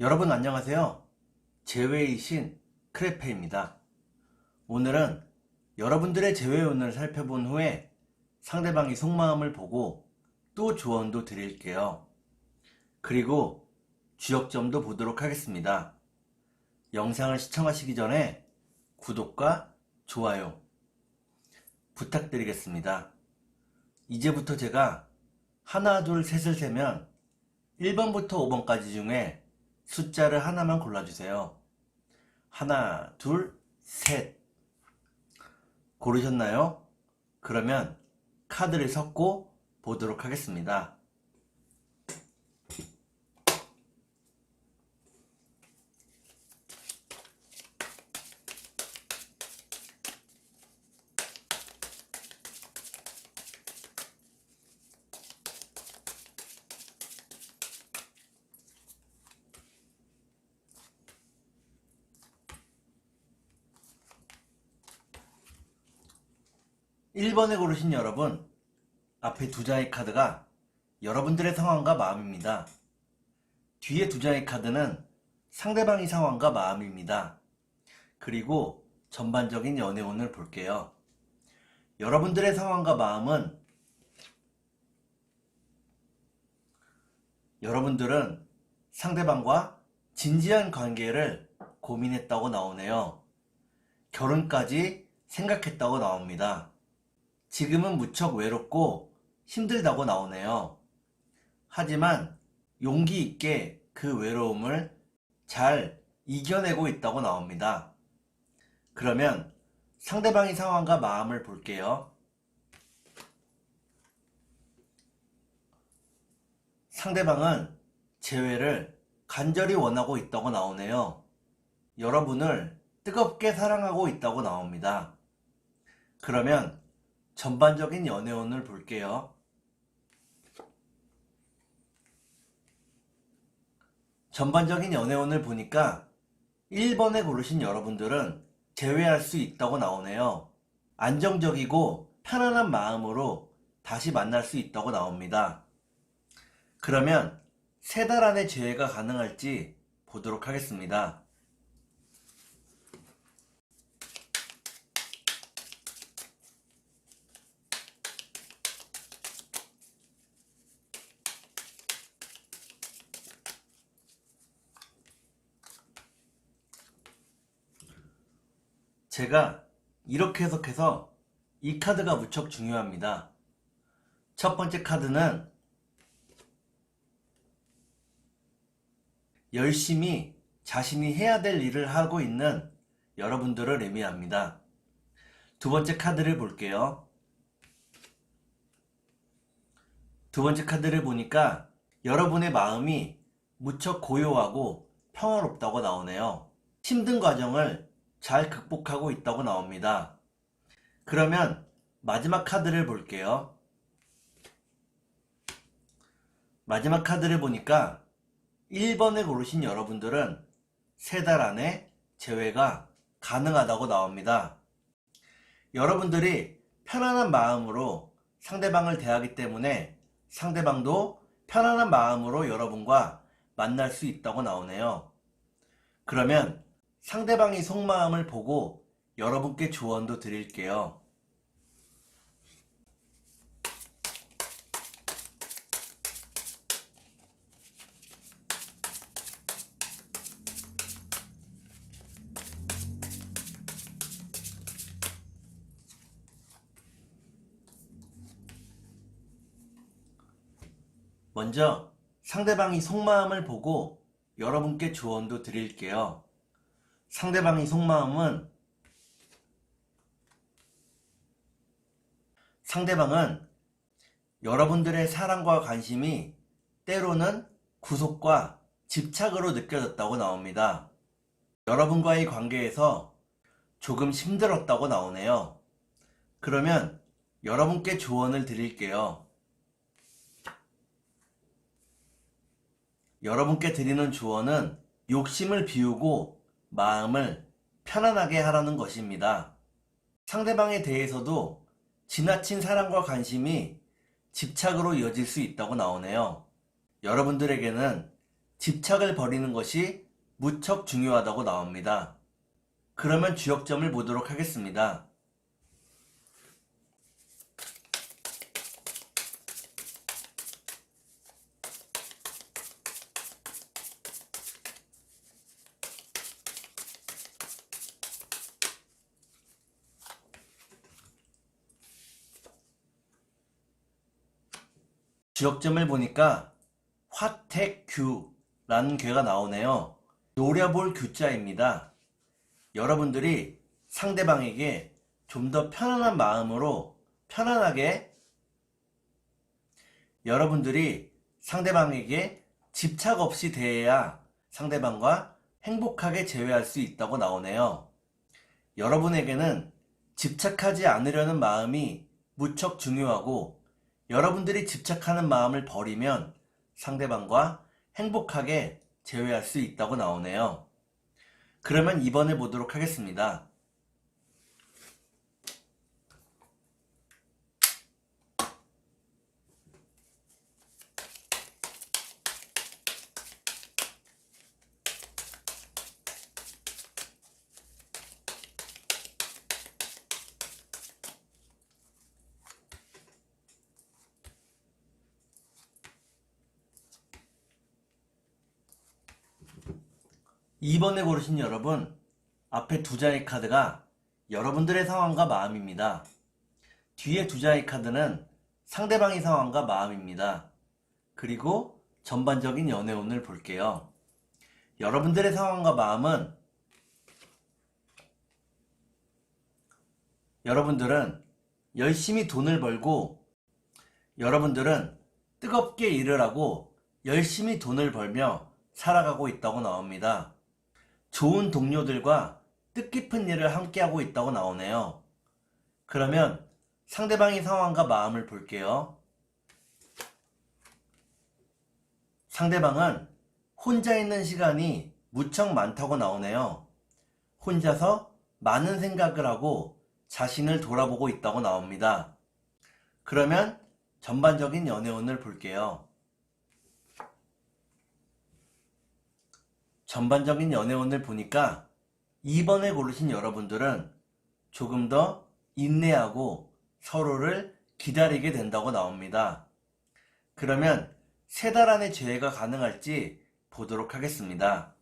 여러분 안녕하세요. 제외의 신 크레페입니다. 오늘은 여러분들의 제외운을 살펴본 후에 상대방의 속마음을 보고 또 조언도 드릴게요. 그리고 주역점도 보도록 하겠습니다. 영상을 시청하시기 전에 구독과 좋아요 부탁드리겠습니다. 이제부터 제가 하나, 둘, 셋을 세면 1번부터 5번까지 중에 숫자를 하나만 골라주세요. 하나, 둘, 셋. 고르셨나요? 그러면 카드를 섞고 보도록 하겠습니다. 1번에 고르신 여러분, 앞에 두 장의 카드가 여러분들의 상황과 마음입니다. 뒤에 두 장의 카드는 상대방의 상황과 마음입니다. 그리고 전반적인 연애운을 볼게요. 여러분들의 상황과 마음은 여러분들은 상대방과 진지한 관계를 고민했다고 나오네요. 결혼까지 생각했다고 나옵니다. 지금은 무척 외롭고 힘들다고 나오네요. 하지만 용기 있게 그 외로움을 잘 이겨내고 있다고 나옵니다. 그러면 상대방의 상황과 마음을 볼게요. 상대방은 재회를 간절히 원하고 있다고 나오네요. 여러분을 뜨겁게 사랑하고 있다고 나옵니다. 그러면 전반적인 연애운을 볼게요. 전반적인 연애운을 보니까 1번에 고르신 여러분들은 재회할 수 있다고 나오네요. 안정적이고 편안한 마음으로 다시 만날 수 있다고 나옵니다. 그러면 3달 안에 재회가 가능할지 보도록 하겠습니다. 제가 이렇게 해석해서 이 카드가 무척 중요합니다. 첫 번째 카드는 열심히 자신이 해야 될 일을 하고 있는 여러분들을 의미합니다. 두 번째 카드를 볼게요. 두 번째 카드를 보니까 여러분의 마음이 무척 고요하고 평화롭다고 나오네요. 힘든 과정을 잘 극복하고 있다고 나옵니다. 그러면 마지막 카드를 볼게요. 마지막 카드를 보니까 1번에 고르신 여러분들은 3달 안에 재회가 가능하다고 나옵니다. 여러분들이 편안한 마음으로 상대방을 대하기 때문에 상대방도 편안한 마음으로 여러분과 만날 수 있다고 나오네요. 그러면 상대방의 속마음을 보고 여러분께 조언도 드릴게요. 먼저 상대방의 속마음을 보고 여러분께 조언도 드릴게요. 상대방의 속마음은 상대방은 여러분들의 사랑과 관심이 때로는 구속과 집착으로 느껴졌다고 나옵니다. 여러분과의 관계에서 조금 힘들었다고 나오네요. 그러면 여러분께 조언을 드릴게요. 여러분께 드리는 조언은 욕심을 비우고 마음을 편안하게 하라는 것입니다. 상대방에 대해서도 지나친 사랑과 관심이 집착으로 이어질 수 있다고 나오네요. 여러분들에게는 집착을 버리는 것이 무척 중요하다고 나옵니다. 그러면 주역점을 보도록 하겠습니다. 주역점을 보니까 화택규라는 괴가 나오네요. 노려볼 규자입니다. 여러분들이 상대방에게 좀 더 편안한 마음으로 여러분들이 상대방에게 집착 없이 대해야 상대방과 행복하게 재회할 수 있다고 나오네요. 여러분에게는 집착하지 않으려는 마음이 무척 중요하고 여러분들이 집착하는 마음을 버리면 상대방과 행복하게 재회할 수 있다고 나오네요. 그러면 2번을 보도록 하겠습니다. 2번에 고르신 여러분, 앞에 두 장의 카드가 여러분들의 상황과 마음입니다. 뒤에 두 장의 카드는 상대방의 상황과 마음입니다. 그리고 전반적인 연애운을 볼게요. 여러분들의 상황과 마음은 여러분들은 열심히 돈을 벌고 여러분들은 뜨겁게 일을 하고 열심히 돈을 벌며 살아가고 있다고 나옵니다. 좋은 동료들과 뜻깊은 일을 함께하고 있다고 나오네요. 그러면 상대방의 상황과 마음을 볼게요. 상대방은 혼자 있는 시간이 무척 많다고 나오네요. 혼자서 많은 생각을 하고 자신을 돌아보고 있다고 나옵니다. 그러면 전반적인 연애운을 볼게요. 전반적인 연애운을 보니까 2번을 고르신 여러분들은 조금 더 인내하고 서로를 기다리게 된다고 나옵니다. 그러면 3달 안에 재회가 가능할지 보도록 하겠습니다.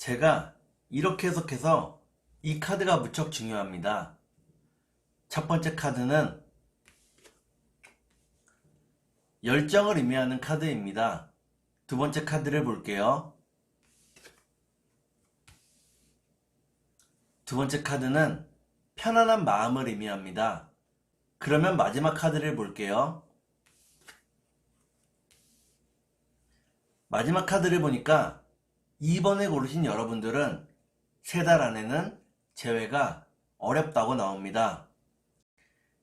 제가 이렇게 해석해서 이 카드가 무척 중요합니다. 첫 번째 카드는 열정을 의미하는 카드입니다. 두 번째 카드를 볼게요. 두 번째 카드는 편안한 마음을 의미합니다. 그러면 마지막 카드를 볼게요. 마지막 카드를 보니까 2번에 고르신 여러분들은 3달 안에는 재회가 어렵다고 나옵니다.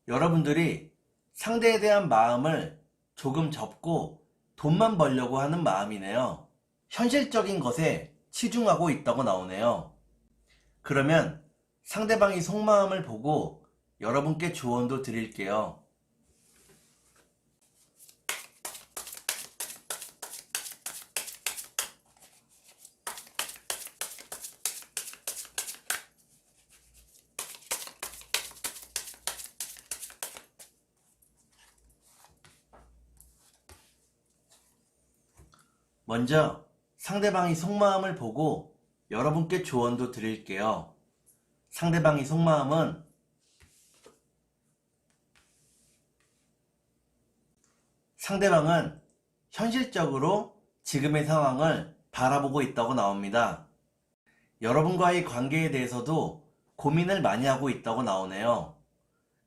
여러분들이 상대에 대한 마음을 조금 접고 돈만 벌려고 하는 마음이네요. 현실적인 것에 치중하고 있다고 나오네요. 그러면 상대방이 속마음을 보고 여러분께 조언도 드릴게요. 먼저 상대방이 속마음을 보고 여러분께 조언도 드릴게요. 상대방의 속마음은 상대방은 현실적으로 지금의 상황을 바라보고 있다고 나옵니다. 여러분과의 관계에 대해서도 고민을 많이 하고 있다고 나오네요.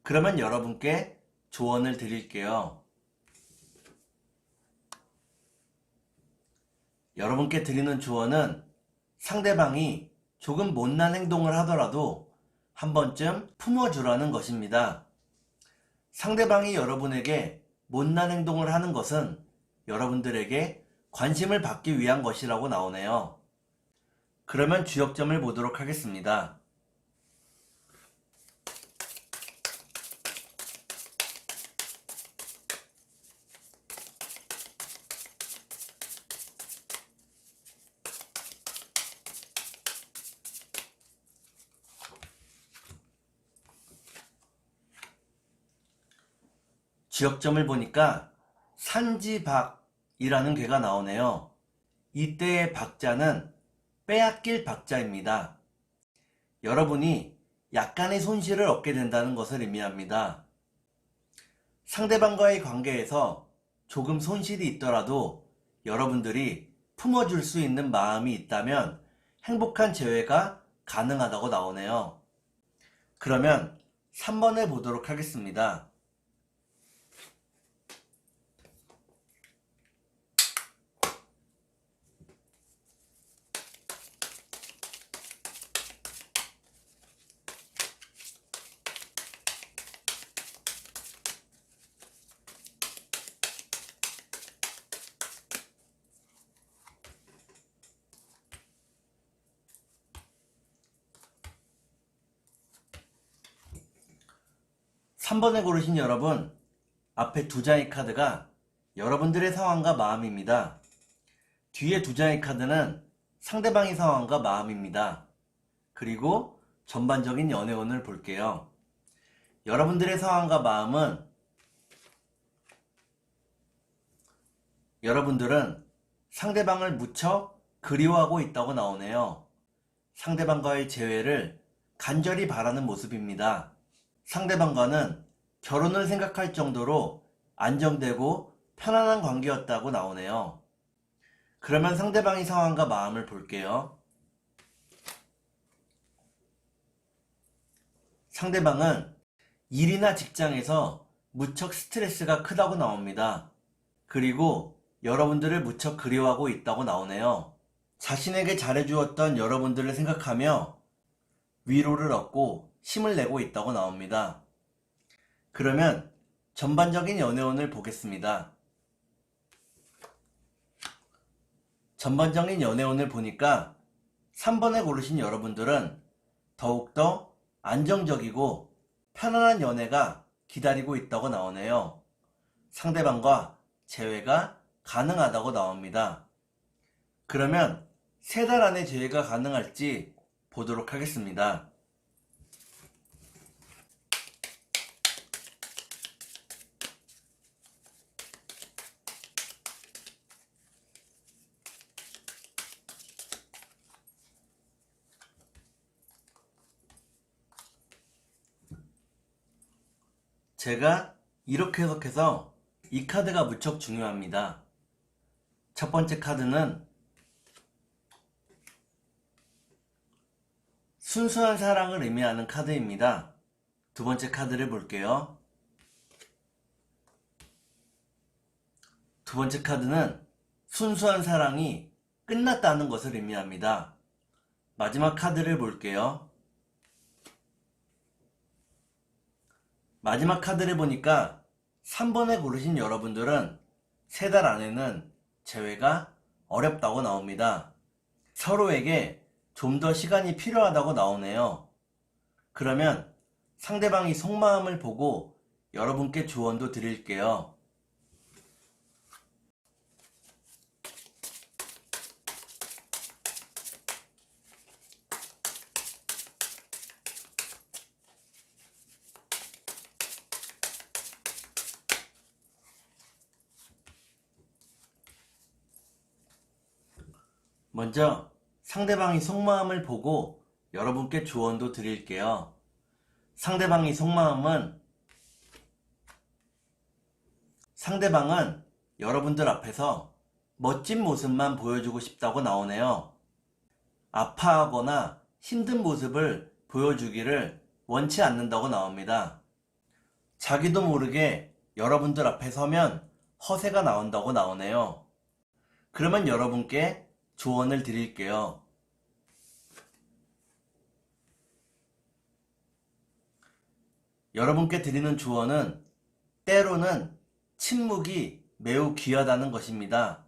그러면 여러분께 조언을 드릴게요. 여러분께 드리는 조언은 상대방이 조금 못난 행동을 하더라도 한 번쯤 품어주라는 것입니다. 상대방이 여러분에게 못난 행동을 하는 것은 여러분들에게 관심을 받기 위한 것이라고 나오네요. 그러면 주역점을 보도록 하겠습니다. 주역점을 보니까 산지박이라는 괴가 나오네요. 이때의 박자는 빼앗길 박자입니다. 여러분이 약간의 손실을 얻게 된다는 것을 의미합니다. 상대방과의 관계에서 조금 손실이 있더라도 여러분들이 품어줄 수 있는 마음이 있다면 행복한 재회가 가능하다고 나오네요. 그러면 3번을 보도록 하겠습니다. 3번에 고르신 여러분, 앞에 두 장의 카드가 여러분들의 상황과 마음입니다. 뒤에 두 장의 카드는 상대방의 상황과 마음입니다. 그리고 전반적인 연애운을 볼게요. 여러분들의 상황과 마음은 여러분들은 상대방을 무척 그리워하고 있다고 나오네요. 상대방과의 재회를 간절히 바라는 모습입니다. 상대방과는 결혼을 생각할 정도로 안정되고 편안한 관계였다고 나오네요. 그러면 상대방의 상황과 마음을 볼게요. 상대방은 일이나 직장에서 무척 스트레스가 크다고 나옵니다. 그리고 여러분들을 무척 그리워하고 있다고 나오네요. 자신에게 잘해주었던 여러분들을 생각하며 위로를 얻고 힘을 내고 있다고 나옵니다. 그러면 전반적인 연애운을 보겠습니다. 전반적인 연애운을 보니까 3번에 고르신 여러분들은 더욱더 안정적이고 편안한 연애가 기다리고 있다고 나오네요. 상대방과 재회가 가능하다고 나옵니다. 그러면 3달 안에 재회가 가능할지 보도록 하겠습니다. 제가 이렇게 해석해서 이 카드가 무척 중요합니다. 첫 번째 카드는 순수한 사랑을 의미하는 카드입니다. 두 번째 카드를 볼게요. 두 번째 카드는 순수한 사랑이 끝났다는 것을 의미합니다. 마지막 카드를 볼게요. 마지막 카드를 보니까 3번에 고르신 여러분들은 3달 안에는 재회가 어렵다고 나옵니다. 서로에게 좀 더 시간이 필요하다고 나오네요. 그러면 상대방이 속마음을 보고 여러분께 조언도 드릴게요. 먼저 상대방이 속마음을 보고 여러분께 조언도 드릴게요. 상대방의 속마음은 상대방은 여러분들 앞에서 멋진 모습만 보여주고 싶다고 나오네요. 아파하거나 힘든 모습을 보여주기를 원치 않는다고 나옵니다. 자기도 모르게 여러분들 앞에 서면 허세가 나온다고 나오네요. 그러면 여러분께 조언을 드릴게요. 여러분께 드리는 조언은 때로는 침묵이 매우 귀하다는 것입니다.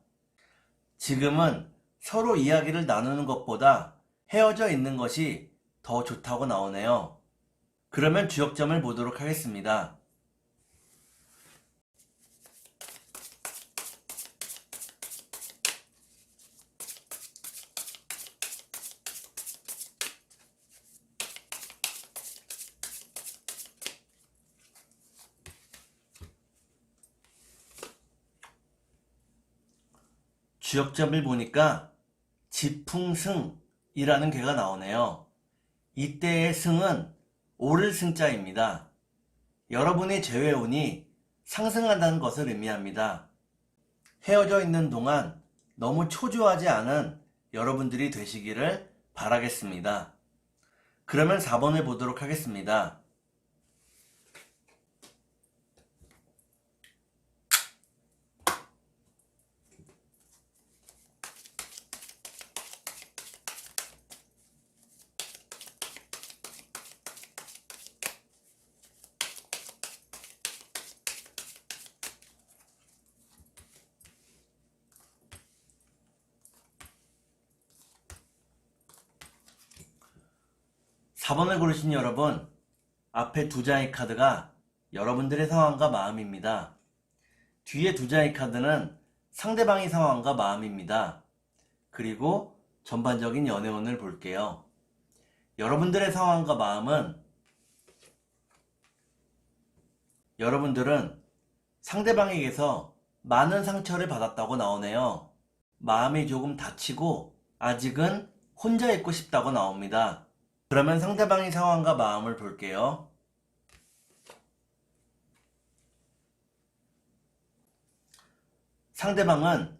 지금은 서로 이야기를 나누는 것보다 헤어져 있는 것이 더 좋다고 나오네요. 그러면 주역점을 보도록 하겠습니다. 주역점을 보니까 지풍승이라는 괴가 나오네요. 이때의 승은 오를 승자입니다. 여러분의 재회운이 상승한다는 것을 의미합니다. 헤어져 있는 동안 너무 초조하지 않은 여러분들이 되시기를 바라겠습니다. 그러면 4번을 보도록 하겠습니다. 4번을 고르신 여러분, 앞에 두 장의 카드가 여러분들의 상황과 마음입니다. 뒤에 두 장의 카드는 상대방의 상황과 마음입니다. 그리고 전반적인 연애운을 볼게요. 여러분들의 상황과 마음은 여러분들은 상대방에게서 많은 상처를 받았다고 나오네요. 마음이 조금 다치고 아직은 혼자 있고 싶다고 나옵니다. 그러면 상대방의 상황과 마음을 볼게요. 상대방은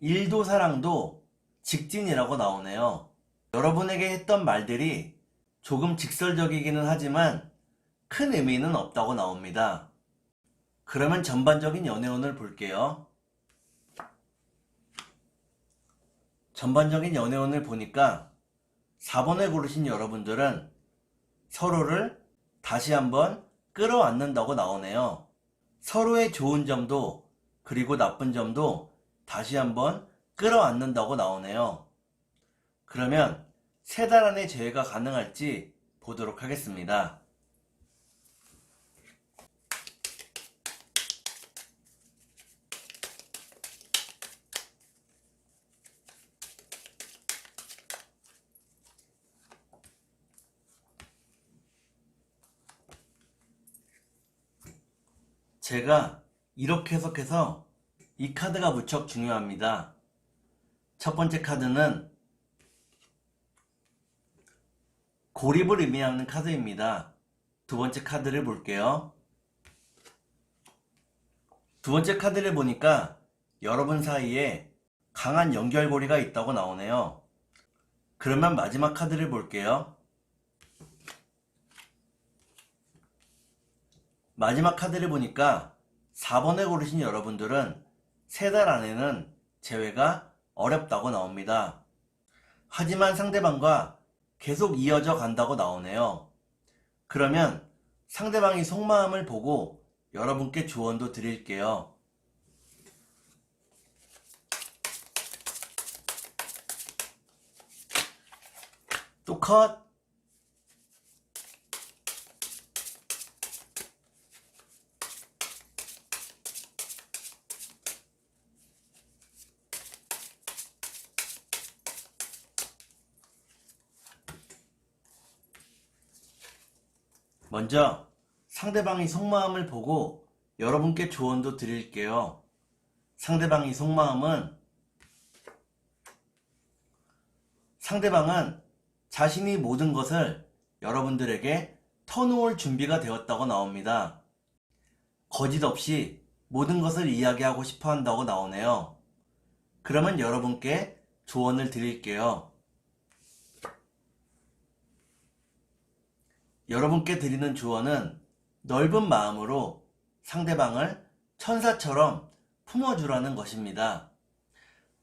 일도 사랑도 직진이라고 나오네요. 여러분에게 했던 말들이 조금 직설적이기는 하지만 큰 의미는 없다고 나옵니다. 그러면 전반적인 연애운을 볼게요. 전반적인 연애운을 보니까 4번을 고르신 여러분들은 서로를 다시 한번 끌어안는다고 나오네요. 서로의 좋은 점도 그리고 나쁜 점도 다시 한번 끌어안는다고 나오네요. 그러면 3달 안에 재회가 가능할지 보도록 하겠습니다. 제가 이렇게 해석해서 이 카드가 무척 중요합니다. 첫 번째 카드는 고립을 의미하는 카드입니다. 두 번째 카드를 볼게요. 두 번째 카드를 보니까 여러분 사이에 강한 연결고리가 있다고 나오네요. 그러면 마지막 카드를 볼게요. 마지막 카드를 보니까 4번을 고르신 여러분들은 3달 안에는 재회가 어렵다고 나옵니다. 하지만 상대방과 계속 이어져 간다고 나오네요. 그러면 상대방의 속마음을 보고 여러분께 조언도 드릴게요. 또 컷! 먼저 상대방의 속마음을 보고 여러분께 조언도 드릴게요. 상대방의 속마음은 상대방은 자신이 모든 것을 여러분들에게 터놓을 준비가 되었다고 나옵니다. 거짓 없이 모든 것을 이야기하고 싶어 한다고 나오네요. 그러면 여러분께 조언을 드릴게요. 여러분께 드리는 조언은 넓은 마음으로 상대방을 천사처럼 품어주라는 것입니다.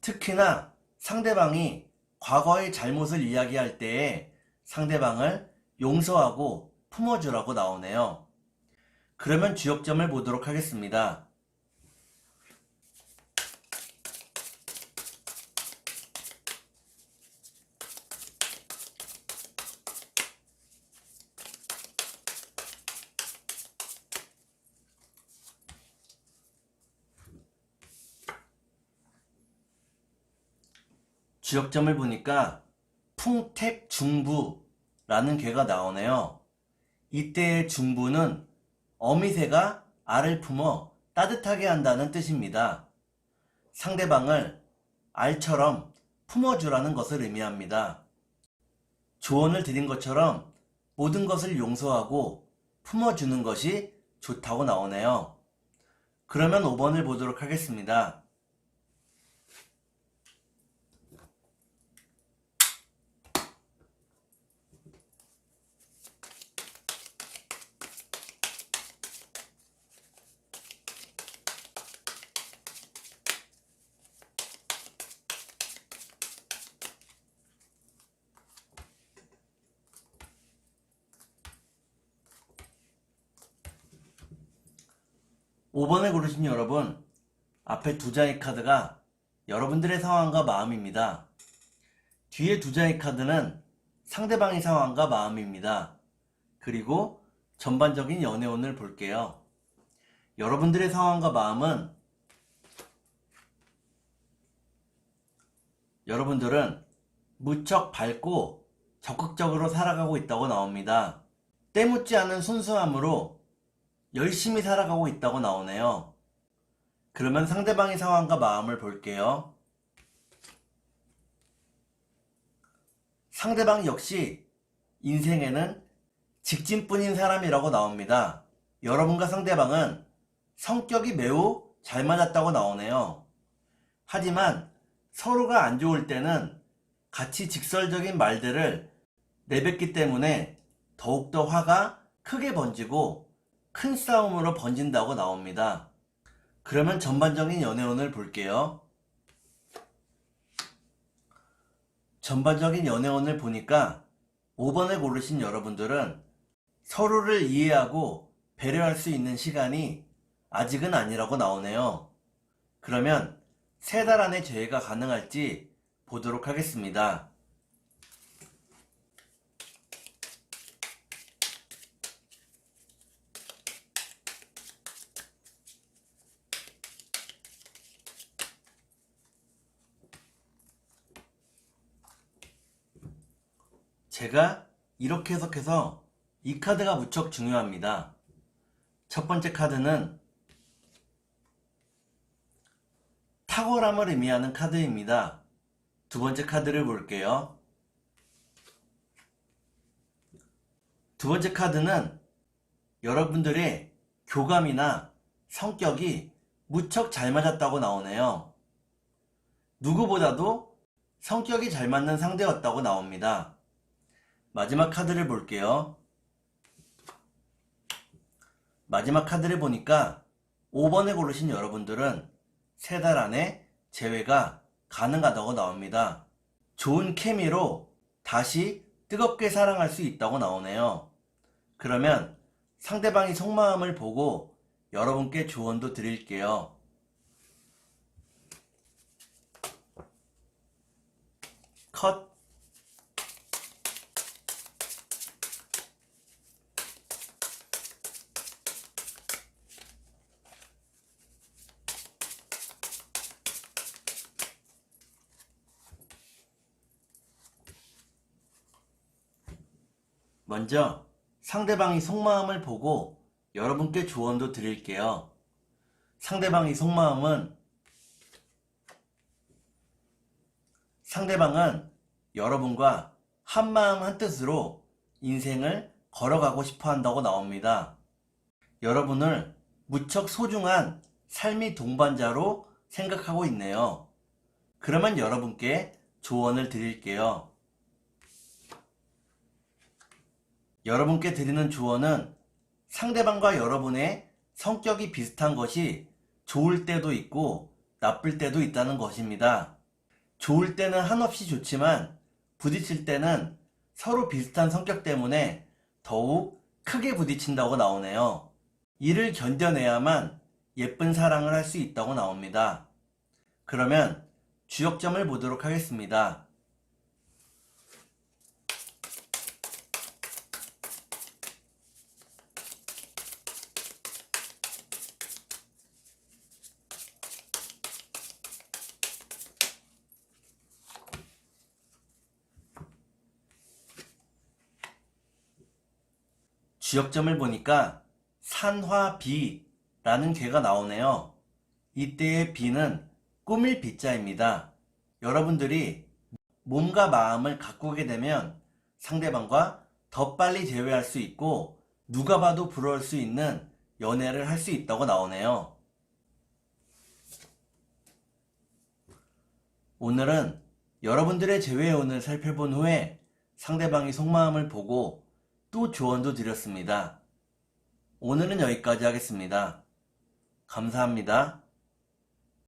특히나 상대방이 과거의 잘못을 이야기할 때에 상대방을 용서하고 품어주라고 나오네요. 그러면 주역점을 보도록 하겠습니다. 주역점을 보니까 풍택중부라는 괴가 나오네요. 이때의 중부는 어미새가 알을 품어 따뜻하게 한다는 뜻입니다. 상대방을 알처럼 품어주라는 것을 의미합니다. 조언을 드린 것처럼 모든 것을 용서하고 품어주는 것이 좋다고 나오네요. 그러면 5번을 보도록 하겠습니다. 5번을 고르신 여러분, 앞에 두 장의 카드가 여러분들의 상황과 마음입니다. 뒤에 두 장의 카드는 상대방의 상황과 마음입니다. 그리고 전반적인 연애운을 볼게요. 여러분들의 상황과 마음은 여러분들은 무척 밝고 적극적으로 살아가고 있다고 나옵니다. 때묻지 않은 순수함으로 열심히 살아가고 있다고 나오네요. 그러면 상대방의 상황과 마음을 볼게요. 상대방 역시 인생에는 직진뿐인 사람이라고 나옵니다. 여러분과 상대방은 성격이 매우 잘 맞았다고 나오네요. 하지만 서로가 안 좋을 때는 같이 직설적인 말들을 내뱉기 때문에 더욱더 화가 크게 번지고 큰 싸움으로 번진다고 나옵니다. 그러면 전반적인 연애운을 볼게요. 전반적인 연애운을 보니까 5번을 고르신 여러분들은 서로를 이해하고 배려할 수 있는 시간이 아직은 아니라고 나오네요. 그러면 3달 안에 재회가 가능할지 보도록 하겠습니다. 제가 이렇게 해석해서 이 카드가 무척 중요합니다. 첫 번째 카드는 탁월함을 의미하는 카드입니다. 두 번째 카드를 볼게요. 두 번째 카드는 여러분들의 교감이나 성격이 무척 잘 맞았다고 나오네요. 누구보다도 성격이 잘 맞는 상대였다고 나옵니다. 마지막 카드를 볼게요. 마지막 카드를 보니까 5번을 고르신 여러분들은 3달 안에 재회가 가능하다고 나옵니다. 좋은 케미로 다시 뜨겁게 사랑할 수 있다고 나오네요. 그러면 상대방의 속마음을 보고 여러분께 조언도 드릴게요. 컷. 먼저 상대방의 속마음을 보고 여러분께 조언도 드릴게요. 상대방은 여러분과 한마음 한뜻으로 인생을 걸어가고 싶어 한다고 나옵니다. 여러분을 무척 소중한 삶의 동반자로 생각하고 있네요. 그러면 여러분께 조언을 드릴게요. 여러분께 드리는 조언은 상대방과 여러분의 성격이 비슷한 것이 좋을 때도 있고 나쁠 때도 있다는 것입니다. 좋을 때는 한없이 좋지만 부딪힐 때는 서로 비슷한 성격 때문에 더욱 크게 부딪힌다고 나오네요. 이를 견뎌내야만 예쁜 사랑을 할 수 있다고 나옵니다. 그러면 주역점을 보도록 하겠습니다. 주역점을 보니까 산화비라는 괴가 나오네요. 이때의 비는 꾸밀 비자입니다. 여러분들이 몸과 마음을 가꾸게 되면 상대방과 더 빨리 재회할 수 있고 누가 봐도 부러울 수 있는 연애를 할 수 있다고 나오네요. 오늘은 여러분들의 재회운을 살펴본 후에 상대방의 속마음을 보고 또 조언도 드렸습니다. 오늘은 여기까지 하겠습니다. 감사합니다.